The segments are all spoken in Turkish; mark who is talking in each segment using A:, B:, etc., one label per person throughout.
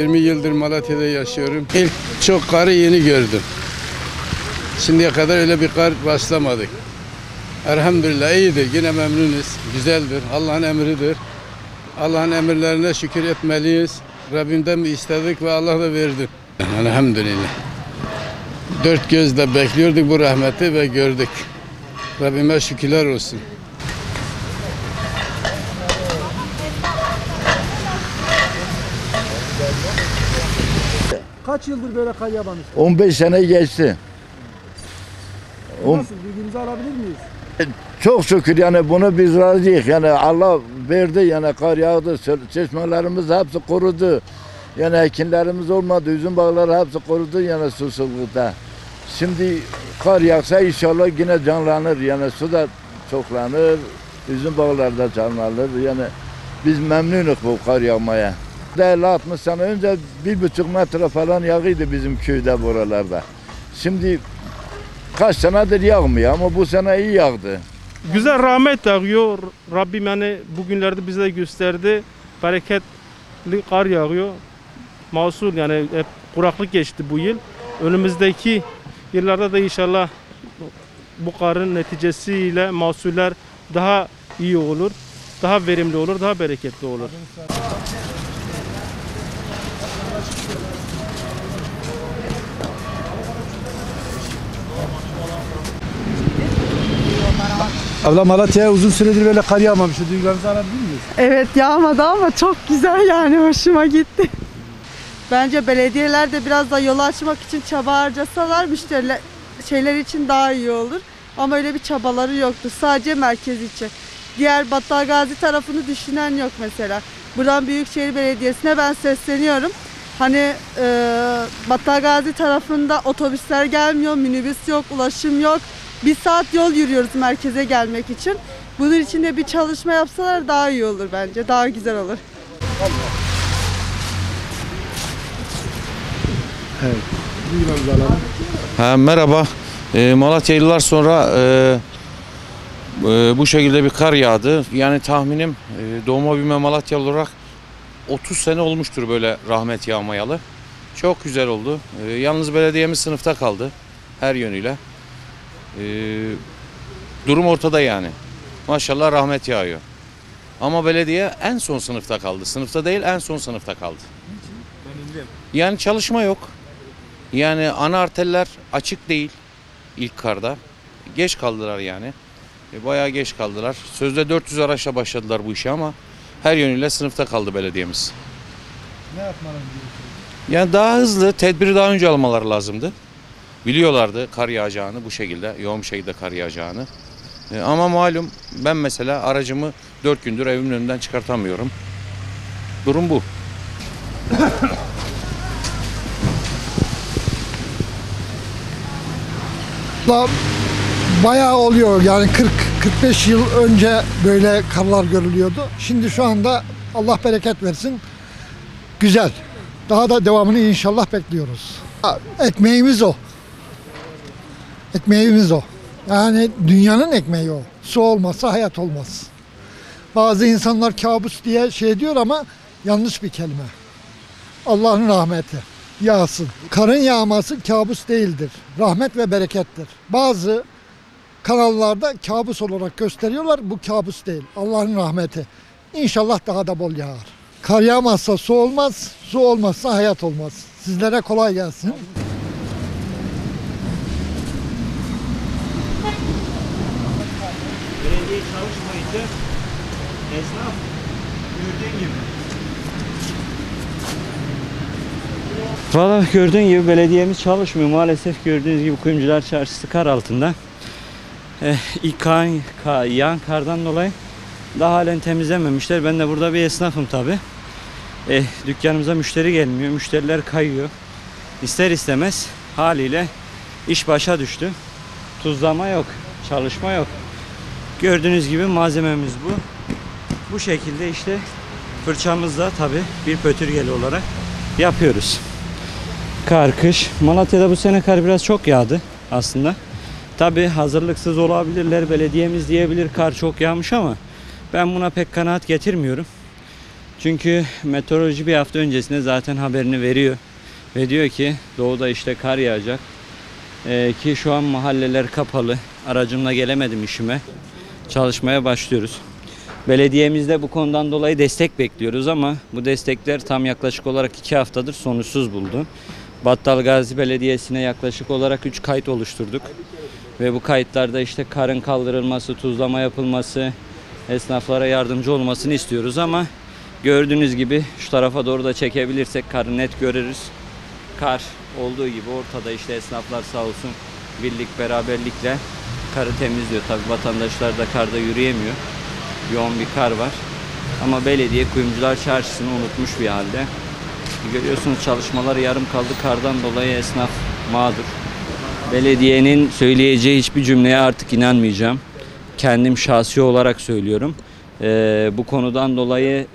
A: 20 yıldır Malatya'da yaşıyorum. İlk çok karı yeni gördüm. Şimdiye kadar öyle bir kar rastlamadık. Elhamdülillah iyidir, yine memnunuz, güzeldir, Allah'ın emridir. Allah'ın emirlerine şükür etmeliyiz. Rabbimden mi istedik ve Allah da verdi. Elhamdülillah. Dört gözle bekliyorduk bu rahmeti ve gördük. Rabbime şükürler olsun.
B: Kaç yıldır böyle kar yağmamış?
C: 15 sene geçti.
B: Nasıl? Bilginizi alabilir miyiz?
C: Çok şükür yani bunu biz razıyız. Yani Allah verdi yani kar yağdı. Çeşmelerimiz hepsi kurudu. Yani ekinlerimiz olmadı. Üzüm bağları hepsi kurudu yani susuzlukta. Şimdi kar yağsa inşallah yine canlanır. Yani su da çoklanır. Üzüm bağları da canlanır. Yani biz memnunuz bu kar yağmaya. 50-60 sene önce 1,5 metre falan yağıydı bizim köyde buralarda. Şimdi kaç senedir yağmıyor ama bu sene iyi yağdı.
D: Güzel rahmet yağıyor. Rabbim yani bugünlerde bize gösterdi. Bereketli kar yağıyor. Mahsul yani hep kuraklık geçti bu yıl. Önümüzdeki yıllarda da inşallah bu karın neticesiyle mahsuller daha iyi olur. Daha verimli olur, daha bereketli olur.
B: Abla Malatya'ya uzun süredir böyle kar yağmamıştı. Duygularınızı alabilir miyiz?
E: Evet yağmadı ama çok güzel yani hoşuma gitti. Bence belediyeler de biraz da yolu açmak için çaba harcasalar şeyler için daha iyi olur. Ama öyle bir çabaları yoktu. Sadece merkez için. Diğer Battalgazi tarafını düşünen yok mesela. Buradan Büyükşehir Belediyesi'ne ben sesleniyorum. Hani Battalgazi tarafında otobüsler gelmiyor, minibüs yok, ulaşım yok. 1 saat yol yürüyoruz merkeze gelmek için. Bunun için de bir çalışma yapsalar daha iyi olur bence. Daha güzel olur.
B: Evet. Duygularınızı alalım.
F: Merhaba. Malatya yıllar sonra bu şekilde bir kar yağdı. Yani tahminim doğma büyüme Malatyalı olarak 30 sene olmuştur böyle rahmet yağmayalı. Çok güzel oldu. Yalnız belediyemiz sınıfta kaldı her yönüyle. Durum ortada yani. Maşallah rahmet yağıyor. Ama belediye en son sınıfta kaldı. Sınıfta değil, en son sınıfta kaldı. Yani çalışma yok. Yani ana arterler açık değil ilk karda. Geç kaldılar yani. Bayağı geç kaldılar. Sözde 400 araçla başladılar bu işe ama her yönüyle sınıfta kaldı belediyemiz.
B: Ne yapmaları gerekiyor?
F: Yani daha hızlı, tedbiri daha önce almaları lazımdı. Biliyorlardı kar yağacağını, bu şekilde, yoğun bir şekilde kar yağacağını. Ama malum ben mesela aracımı 4 gündür evimin önünden çıkartamıyorum. Durum bu.
G: Bayağı oluyor yani 40-45 yıl önce böyle karlar görülüyordu. Şimdi şu anda Allah bereket versin. Güzel. Daha da devamını inşallah bekliyoruz. Ekmeğimiz o. Ekmeğimiz o. Yani dünyanın ekmeği o. Su olmazsa hayat olmaz. Bazı insanlar kabus diye şey diyor ama yanlış bir kelime. Allah'ın rahmeti yağsın. Karın yağması kabus değildir. Rahmet ve berekettir. Bazı kanallarda kabus olarak gösteriyorlar. Bu kabus değil. Allah'ın rahmeti. İnşallah daha da bol yağar. Kar yağmazsa su olmaz. Su olmazsa hayat olmaz. Sizlere kolay gelsin.
H: Belediye çalışmayınca esnaf gördüğün gibi. Valla gördüğün gibi belediyemiz çalışmıyor. Maalesef gördüğünüz gibi Kuyumcular Çarşısı kar altında. İlk yağan kardan dolayı daha halen temizlememişler. Ben de burada bir esnafım tabi. Dükkanımıza müşteri gelmiyor. Müşteriler kayıyor. İster istemez haliyle iş başa düştü. Tuzlama yok. Çalışma yok. Gördüğünüz gibi malzememiz bu. Bu şekilde işte fırçamızla tabi bir pötürgeli olarak yapıyoruz. Kar, kış. Malatya'da bu sene kar biraz çok yağdı aslında. Tabi hazırlıksız olabilirler. Belediyemiz diyebilir kar çok yağmış ama ben buna pek kanaat getirmiyorum. Çünkü meteoroloji bir hafta öncesinde zaten haberini veriyor. Ve diyor ki doğuda işte kar yağacak. Ki şu an mahalleler kapalı. Aracımla gelemedim işime. Çalışmaya başlıyoruz. Belediyemizde bu konudan dolayı destek bekliyoruz ama bu destekler tam yaklaşık olarak 2 haftadır sonuçsuz buldu. Battalgazi Belediyesi'ne yaklaşık olarak 3 kayıt oluşturduk. Ve bu kayıtlarda işte karın kaldırılması, tuzlama yapılması, esnaflara yardımcı olmasını istiyoruz ama gördüğünüz gibi şu tarafa doğru da çekebilirsek karı net görürüz. Kar olduğu gibi ortada, işte esnaflar sağ olsun birlik beraberlikle karı temizliyor. Tabii vatandaşlar da karda yürüyemiyor. Yoğun bir kar var. Ama belediye Kuyumcular Çarşısı'nı unutmuş bir halde. Görüyorsunuz çalışmalar yarım kaldı. Kardan dolayı esnaf mağdur. Belediyenin söyleyeceği hiçbir cümleye artık inanmayacağım. Kendim şahsi olarak söylüyorum. Bu konudan dolayı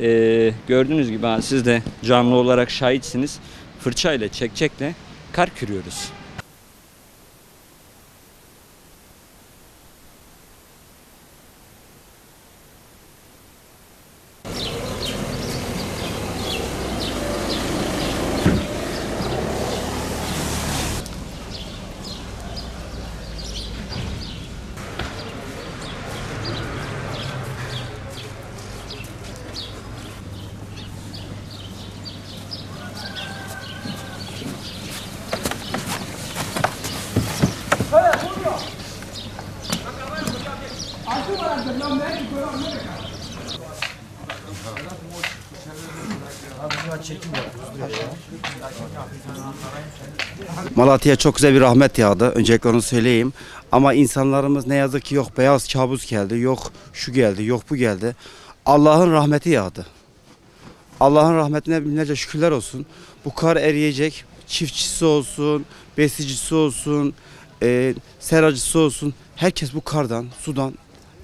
H: gördüğünüz gibi siz de canlı olarak şahitsiniz. Fırçayla, çekçekle kar kürüyoruz.
I: Malatya'ya çok güzel bir rahmet yağdı. Öncelikle onu söyleyeyim. Ama insanlarımız ne yazık ki yok beyaz kabus geldi, yok şu geldi, yok bu geldi. Allah'ın rahmeti yağdı. Allah'ın rahmetine binlerce şükürler olsun. Bu kar eriyecek. Çiftçisi olsun, besicisi olsun, seracısı olsun. Herkes bu kardan, sudan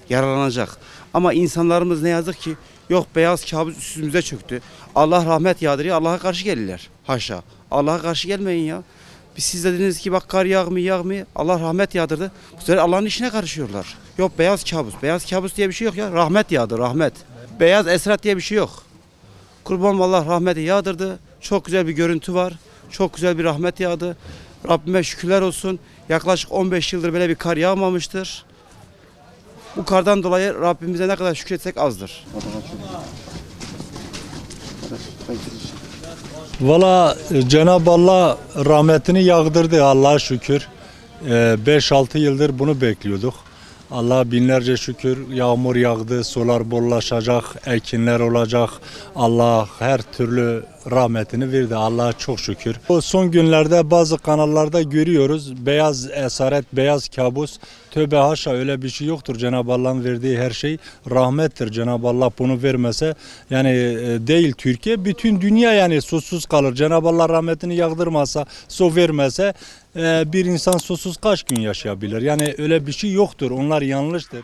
I: yararlanacak. Ama insanlarımız ne yazık ki yok beyaz kabus üstümüze çöktü. Allah rahmet yağdırıyor. Allah'a karşı gelirler. Haşa. Allah'a karşı gelmeyin ya. Siz dediniz ki bak kar yağmıyor. Allah rahmet yağdırdı. Bu sefer Allah'ın işine karışıyorlar. Yok beyaz kabus. Beyaz kabus diye bir şey yok ya. Rahmet yağdı, rahmet. Beyaz esrat diye bir şey yok. Kurban Allah rahmeti yağdırdı. Çok güzel bir görüntü var. Çok güzel bir rahmet yağdı. Rabbime şükürler olsun. Yaklaşık 15 yıldır böyle bir kar yağmamıştır. Bu kardan dolayı Rabbimize ne kadar şükretsek azdır.
J: Valla Cenab-ı Allah rahmetini yağdırdı Allah'a şükür. 5-6 yıldır bunu bekliyorduk. Allah binlerce şükür yağmur yağdı, sular bollaşacak, ekinler olacak. Allah her türlü rahmetini verdi. Allah'a çok şükür. O son günlerde bazı kanallarda görüyoruz. Beyaz esaret, beyaz kabus. Tövbe haşa öyle bir şey yoktur. Cenab-ı Allah'ın verdiği her şey rahmettir. Cenab-ı Allah bunu vermese yani değil Türkiye, bütün dünya yani susuz kalır. Cenab-ı Allah rahmetini yağdırmasa, su vermese bir insan susuz kaç gün yaşayabilir? Yani öyle bir şey yoktur. Onlar yanlıştır.